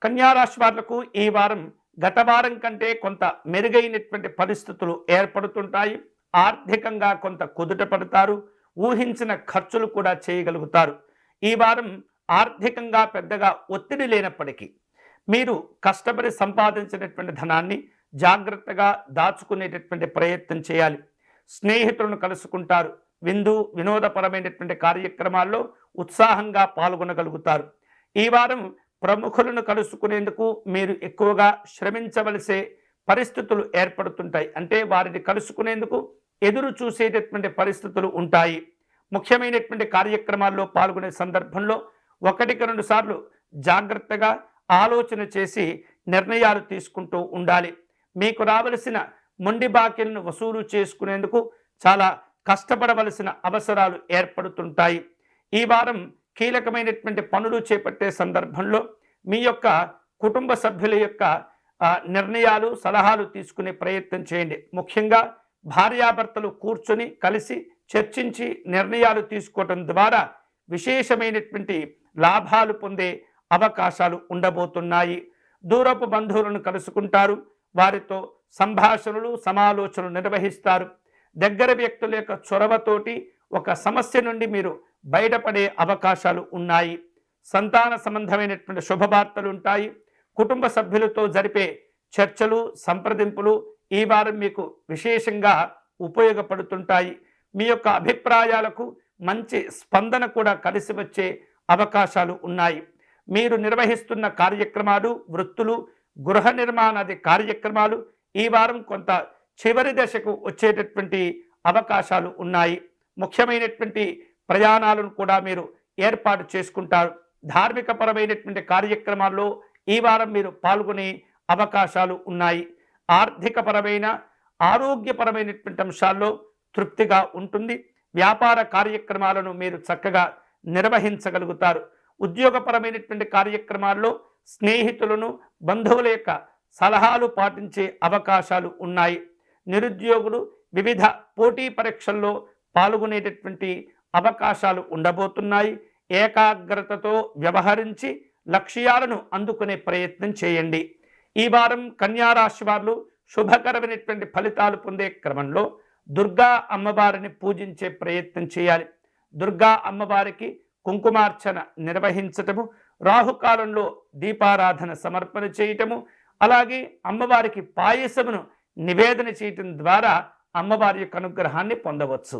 కన్యా రాశి వాళ్లకు ఈ వారం గత వారం కంటే కొంత మెరుగైనటువంటి పరిస్థితులు ఏర్పడుతుంటాయి. ఆర్థికంగా కొంత కుదుట పడతారు. ఊహించిన ఖర్చులు కూడా చేయగలుగుతారు. ఈ వారం ఆర్థికంగా పెద్దగా ఒత్తిడి లేనప్పటికీ మీరు కష్టపడి సంపాదించినటువంటి ధనాన్ని జాగ్రత్తగా దాచుకునేటటువంటి ప్రయత్నం చేయాలి. స్నేహితులను కలుసుకుంటారు. వినోదపరమైనటువంటి కార్యక్రమాల్లో ఉత్సాహంగా పాల్గొనగలుగుతారు. ఈ వారం ప్రముఖులను కలుసుకునేందుకు మీరు ఎక్కువగా శ్రమించవలసే పరిస్థితులు ఏర్పడుతుంటాయి. అంటే వారిని కలుసుకునేందుకు ఎదురు చూసేటటువంటి పరిస్థితులు ఉంటాయి. ముఖ్యమైనటువంటి కార్యక్రమాల్లో పాల్గొనే సందర్భంలో 1-2 సార్లు జాగ్రత్తగా ఆలోచన చేసి నిర్ణయాలు తీసుకుంటూ ఉండాలి. మీకు రావలసిన మొండి బాకీలను వసూలు చేసుకునేందుకు చాలా కష్టపడవలసిన అవసరాలు ఏర్పడుతుంటాయి. ఈ వారం కీలకమైనటువంటి పనులు చేపట్టే సందర్భంలో మీ యొక్క కుటుంబ సభ్యుల యొక్క నిర్ణయాలు సలహాలు తీసుకునే ప్రయత్నం చేయండి. ముఖ్యంగా భార్యాభర్తలు కూర్చొని కలిసి చర్చించి నిర్ణయాలు తీసుకోవటం ద్వారా విశేషమైనటువంటి లాభాలు పొందే అవకాశాలు ఉండబోతున్నాయి. దూరపు బంధువులను కలుసుకుంటారు. వారితో సంభాషణలు సమాలోచనలు నిర్వహిస్తారు. దగ్గర వ్యక్తుల యొక్క చొరవతోటి ఒక సమస్య నుండి మీరు బయటపడే అవకాశాలు ఉన్నాయి. సంతాన సంబంధమైనటువంటి శుభవార్తలు ఉంటాయి. కుటుంబ సభ్యులతో జరిపే చర్చలు సంప్రదింపులు ఈ వారం మీకు విశేషంగా ఉపయోగపడుతుంటాయి. మీ యొక్క అభిప్రాయాలకు మంచి స్పందన కూడా కలిసి వచ్చే అవకాశాలు ఉన్నాయి. మీరు నిర్వహిస్తున్న కార్యక్రమాలు వృత్తులు గృహ నిర్మాణాది కార్యక్రమాలు ఈ వారం కొంత చివరి దశకు వచ్చేటటువంటి అవకాశాలు ఉన్నాయి. ముఖ్యమైనటువంటి ప్రయాణాలను కూడా మీరు ఏర్పాటు చేసుకుంటారు. ధార్మిక పరమైనటువంటి కార్యక్రమాల్లో ఈ వారం మీరు పాల్గొనే అవకాశాలు ఉన్నాయి. ఆర్థిక పరమైన ఆరోగ్యపరమైనటువంటి అంశాల్లో తృప్తిగా ఉంటుంది. వ్యాపార కార్యక్రమాలను మీరు చక్కగా నిర్వహించగలుగుతారు. ఉద్యోగపరమైనటువంటి కార్యక్రమాల్లో స్నేహితులను బంధువుల యొక్క సలహాలు పాటించే అవకాశాలు ఉన్నాయి. నిరుద్యోగులు వివిధ పోటీ పరీక్షల్లో పాల్గొనేటటువంటి అవకాశాలు ఉండబోతున్నాయి. ఏకాగ్రతతో వ్యవహరించి లక్ష్యాలను అందుకునే ప్రయత్నం చేయండి. ఈ వారం కన్యా రాశి వారు శుభకరమైనటువంటి ఫలితాలు పొందే క్రమంలో దుర్గా అమ్మవారిని పూజించే ప్రయత్నం చేయాలి. దుర్గా అమ్మవారికి కుంకుమార్చన నిర్వహించటము, రాహుకాలంలో దీపారాధన సమర్పణ చేయటము, అలాగే అమ్మవారికి పాయసమును నివేదన చేయటం ద్వారా అమ్మవారి యొక్క అనుగ్రహాన్ని పొందవచ్చు.